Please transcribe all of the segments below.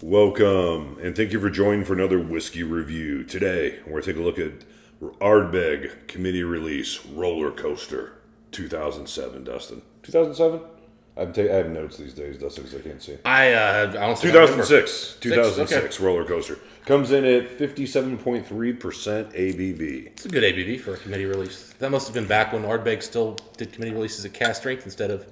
Welcome, and thank you for joining for another whiskey review. Today, we're going to take a look at Ardbeg committee release Rollercoaster 2007, Dustin. 2007? I have notes these days, Dustin, because I can't see. I don't 2006. 2006 okay. Rollercoaster. Comes in at 57.3% ABV. It's a good ABV for a committee release. That must have been back when Ardbeg still did committee releases at cast strength instead of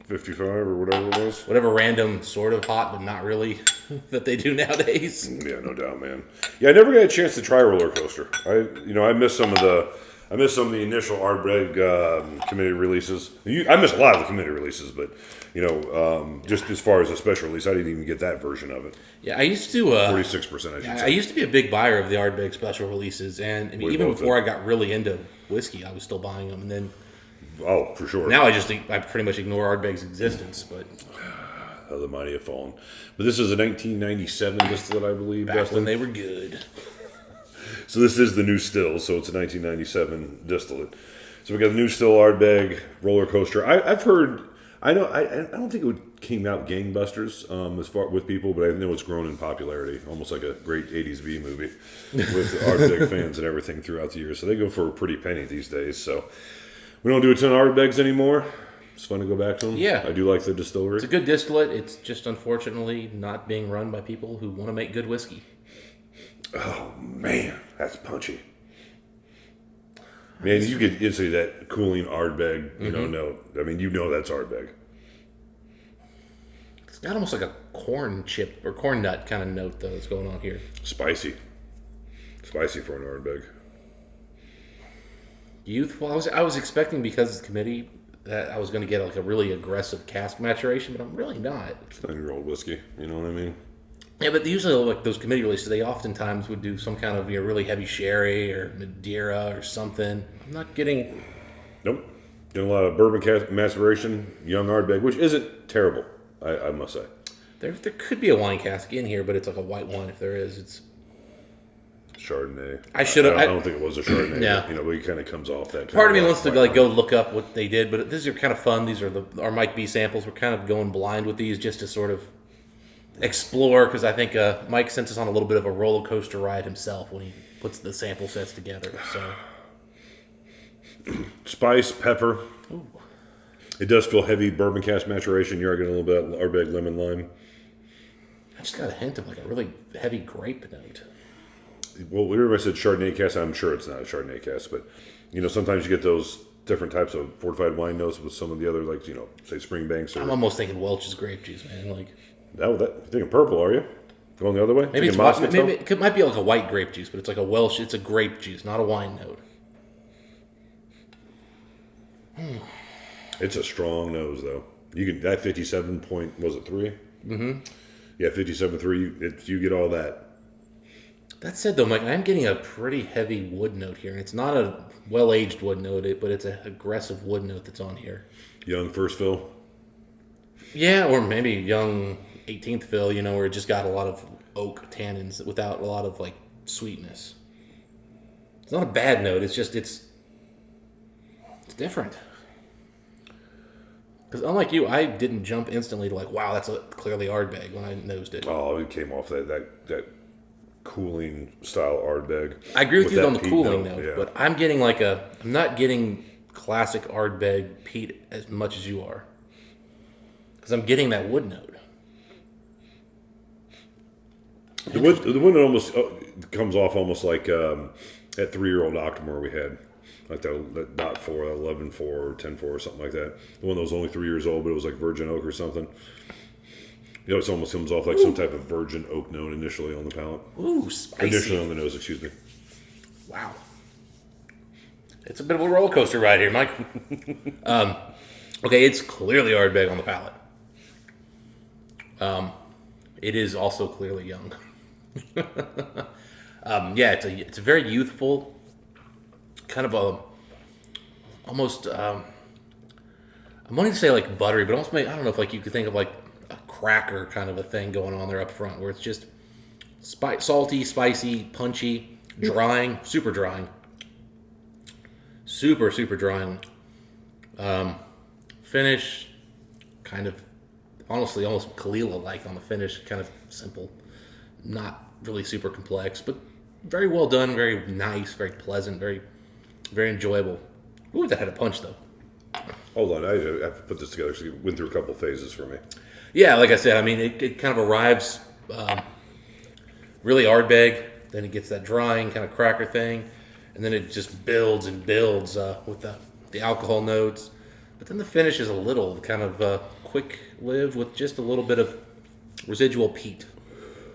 55 or whatever it was. whatever random sort of hot, but not really that they do nowadays. Yeah, no doubt, man. Yeah, I never got a chance to try Rollercoaster. I missed some of the initial Ardbeg committee releases. I missed a lot of the committee releases, but just as far as a special release, I didn't even get that version of it. Yeah, I used to 46%. I should say. I used to be a big buyer of the Ardbeg special releases, and even before I got really into whiskey, I was still buying them. And then, oh, for sure. Now I pretty much ignore Ardbeg's existence, but. How the mighty have fallen. But this is a 1997 distillate, I believe. Back when they were good. So this is the new still, so it's a 1997 distillate. So we got the new still Ardbeg Rollercoaster. I've heard, I don't think it came out gangbusters as far with people, but I know it's grown in popularity, almost like a great 80s B movie with Ardbeg fans and everything throughout the years. So they go for a pretty penny these days. So we don't do a ton of Ardbegs anymore. It's fun to go back to them. Yeah. I do like the distillery. It's a good distillate. It's just unfortunately not being run by people who want to make good whiskey. Oh, man. That's punchy. Man, you get into that cooling Ardbeg, note. I mean, that's Ardbeg. It's got almost like a corn chip or corn nut kind of note, though, that's going on here. Spicy. Spicy for an Ardbeg. Youthful. I was expecting, because it's committee, that I was going to get like a really aggressive cask maturation, but I'm really not. It's 9-year-old whiskey, you know what I mean? Yeah, but usually like those committee releases, they oftentimes would do some kind of really heavy sherry or Madeira or something. I'm not getting... Nope. Getting a lot of bourbon maceration, young Ardbeg, which isn't terrible, I must say. There could be a wine cask in here, but it's like a white wine if there is. It's Chardonnay. I don't think it was a Chardonnay. Yeah. But it kind of comes off that. Part of me wants to go look up what they did, but these are kind of fun. These are our Mike B samples. We're kind of going blind with these just to sort of explore, because I think Mike sent us on a little bit of a roller coaster ride himself when he puts the sample sets together. So, spice, pepper. Ooh. It does feel heavy bourbon cask maturation. You're getting a little bit of Ardbeg lemon lime. I just got a hint of like a really heavy grape note. Well, everybody said Chardonnay cask. I'm sure it's not a Chardonnay cask, but sometimes you get those different types of fortified wine notes with some of the other, like say Springbanks. Or I'm almost thinking Welch's grape juice, man. Like you're thinking purple, are you? Going the other way? Maybe it might be like a white grape juice, but it's like a Welch. It's a grape juice, not a wine note. It's a strong nose, though. You can that 57 point, was it 3? Mm-hmm. Yeah, 57.3. You get all that. That said, though, Mike, I'm getting a pretty heavy wood note here. And it's not a well-aged wood note, but it's an aggressive wood note that's on here. Young first fill? Yeah, or maybe young 18th fill, where it just got a lot of oak tannins without a lot of, sweetness. It's not a bad note. It's just, it's different. Because unlike you, I didn't jump instantly to wow, that's clearly Ardbeg when I nosed it. Oh, it came off that cooling style Ardbeg. I agree with you on the cooling note, yeah. But I'm getting I'm not getting classic Ardbeg peat as much as you are. Because I'm getting that wood note. The wood note almost comes off almost like that 3-year-old Octomore we had. Like that dot 4, 11.4, or 10.4 or something like that. The one that was only 3 years old, but it was like virgin oak or something. It almost comes off like some type of virgin oak note initially on the palate. Ooh, spicy. Initially on the nose, excuse me. Wow. It's a bit of a roller coaster ride here, Mike. Okay, it's clearly Ardbeg on the palate. It is also clearly young. Yeah, it's a very youthful, kind of almost, I'm wanting to say buttery, but almost I don't know if you could think of a cracker kind of a thing going on there up front, where it's just salty, spicy, punchy, drying, super drying. Super, super drying. Finish, kind of, honestly, almost Kalila-like on the finish, kind of simple. not really super complex, but very well done, very nice, very pleasant, very, very enjoyable. Ooh, that had a punch though. Hold on, I have to put this together. So it went through a couple phases for me. Yeah, like I said, I mean, it kind of arrives really Ardbeg, then it gets that drying kind of cracker thing, and then it just builds and builds with the alcohol notes. But then the finish is a little kind of quick-lived with just a little bit of residual peat.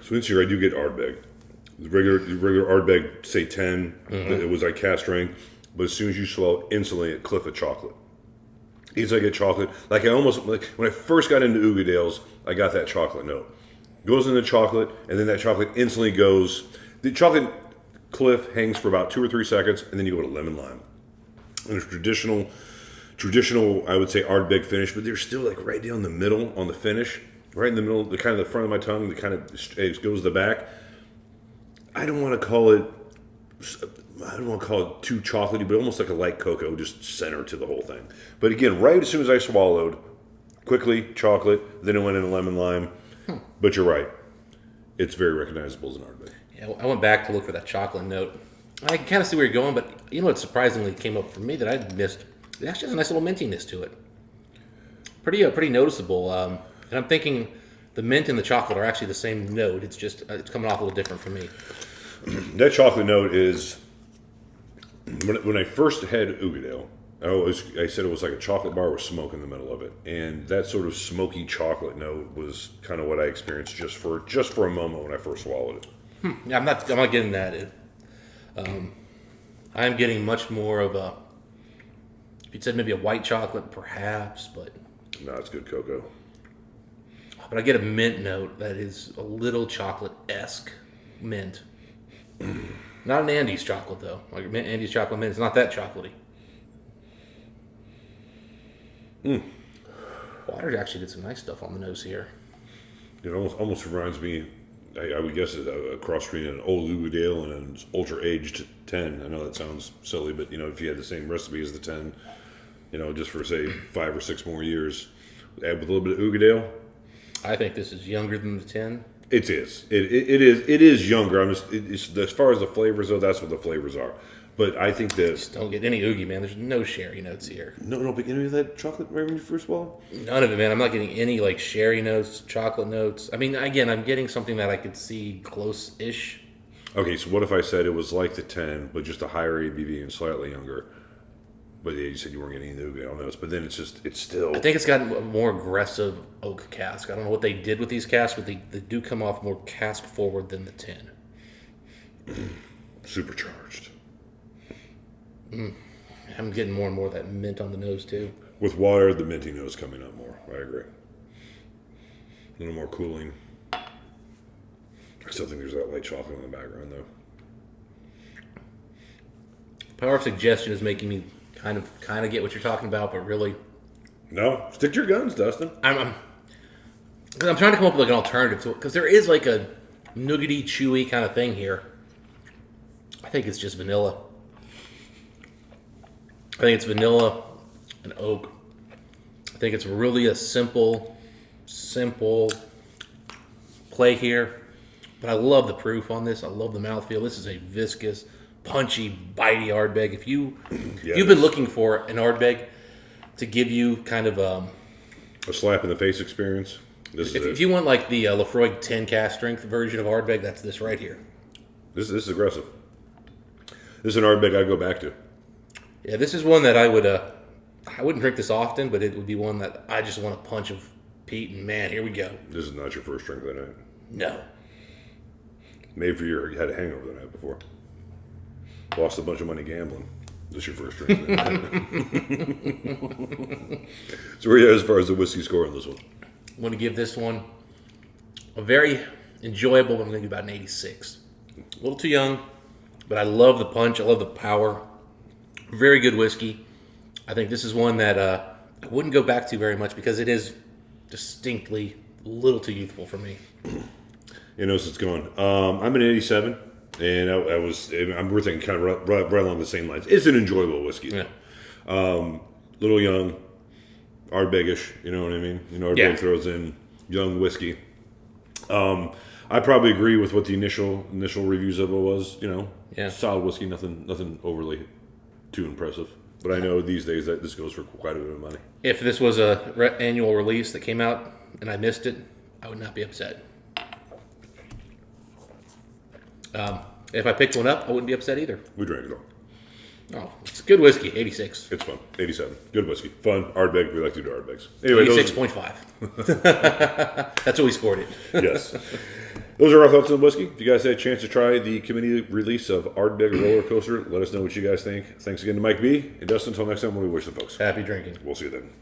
So this year I do get Ardbeg. The regular Ardbeg, say 10. It was like cast strength, but as soon as you swallow, instantly it cliff of chocolate. It's like a chocolate. Like I almost like when I first got into Ugadales, I got that chocolate note. Goes into chocolate, and then that chocolate instantly goes. The chocolate cliff hangs for about 2 or 3 seconds, and then you go to lemon lime. And it's traditional, I would say Ardbeg finish, but they're still like right down the middle on the finish, right in the middle, the kind of the front of my tongue, the kind of it goes to the back. I don't want to call it too chocolatey, but almost like a light cocoa, just center to the whole thing. But again, right as soon as I swallowed, quickly chocolate, then it went into lemon lime. But you're right, it's very recognizable as an Ardbeg. Yeah, I went back to look for that chocolate note. I can kind of see where you're going, but you know what surprisingly came up for me that I missed? It actually has a nice little mintiness to it. Pretty noticeable. And I'm thinking the mint and the chocolate are actually the same note. It's just it's coming off a little different for me. That chocolate note is when I first had Ugadale. I said it was like a chocolate bar with smoke in the middle of it, and that sort of smoky chocolate note was kind of what I experienced just for a moment when I first swallowed it. Yeah, I'm not getting that. I'm getting much more of a. If you'd said maybe a white chocolate, perhaps, but No, it's good cocoa. I get a mint note that is a little chocolate-esque mint. Not an Andes chocolate though. Like Andes chocolate mint, it's not that chocolatey. Water actually did some nice stuff on the nose here. It almost reminds me. I would guess a cross between an old Ugadale and an ultra aged 10. I know that sounds silly, but if you had the same recipe as the 10, just for say 5 or 6 more years, add with a little bit of Ugadale. I think this is younger than the 10. It is. It is younger. As far as the flavors though, that's what the flavors are. But I think that Just don't get any Oogie, man. There's no sherry notes here. no, but any of that chocolate right when you first swallow. None of it, man. I'm not getting any like sherry notes, chocolate notes. I mean, again, I'm getting something that I could see close-ish. Okay, so what if I said it was like the 10, but just a higher ABV and slightly younger? But yeah, you said you weren't getting any Ugadale notes, but then it's still. I think it's got a more aggressive oak cask. I don't know what they did with these casks, but they do come off more cask forward than the 10. Supercharged. I'm getting more and more of that mint on the nose too. With water, the minty nose coming up more. I agree. A little more cooling. I still think there's that light chocolate in the background, though. Power of suggestion is making me kind of get what you're talking about, but really, No, stick to your guns, Dustin. I'm trying to come up with like an alternative to it because there is like a nougaty, chewy kind of thing here. I think it's just vanilla. I think it's vanilla and oak. I think it's really a simple play here. But I love the proof on this. I love the mouthfeel. This is a viscous, punchy, bitey Ardbeg. If you've been looking for an Ardbeg to give you kind of a slap in the face experience. If you want like the Lafroig 10 cast strength version of Ardbeg, that's this right here. This is aggressive. This is an Ardbeg I go back to. Yeah, this is one that I wouldn't drink this often, but it would be one that I just want a punch of peat, and man, here we go. This is not your first drink of the night. No. Maybe you had a hangover the night before. Lost a bunch of money gambling. This is your first drink of the night. So where are you as far as the whiskey score on this one? I'm going to give this one a very enjoyable, but I'm going to give about an 86. A little too young, but I love the punch. I love the power. Very good whiskey. I think this is one that I wouldn't go back to very much because it is distinctly a little too youthful for me. So it's going. I'm an 87, and we're thinking kind of right along the same lines. It's an enjoyable whiskey. Yeah. Little young, Ardbeg-ish, you know what I mean? Ardbeg throws in young whiskey. I'm I probably agree with what the initial reviews of it was. Yeah. Solid whiskey, nothing overly too impressive. But I know these days that this goes for quite a bit of money. If this was a annual release that came out and I missed it, I would not be upset. If I picked one up, I wouldn't be upset either. We drank it all. Oh, it's good whiskey. 86. It's fun. 87. Good whiskey. Fun. Ardbeg. We like to do Ardbegs. Anyway, 86.5. That's what we scored it. Yes. Those are our thoughts on whiskey. If you guys had a chance to try the committee release of Ardbeg Rollercoaster, let us know what you guys think. Thanks again to Mike B. And Dustin, until next time, we wish the folks. Happy drinking. We'll see you then.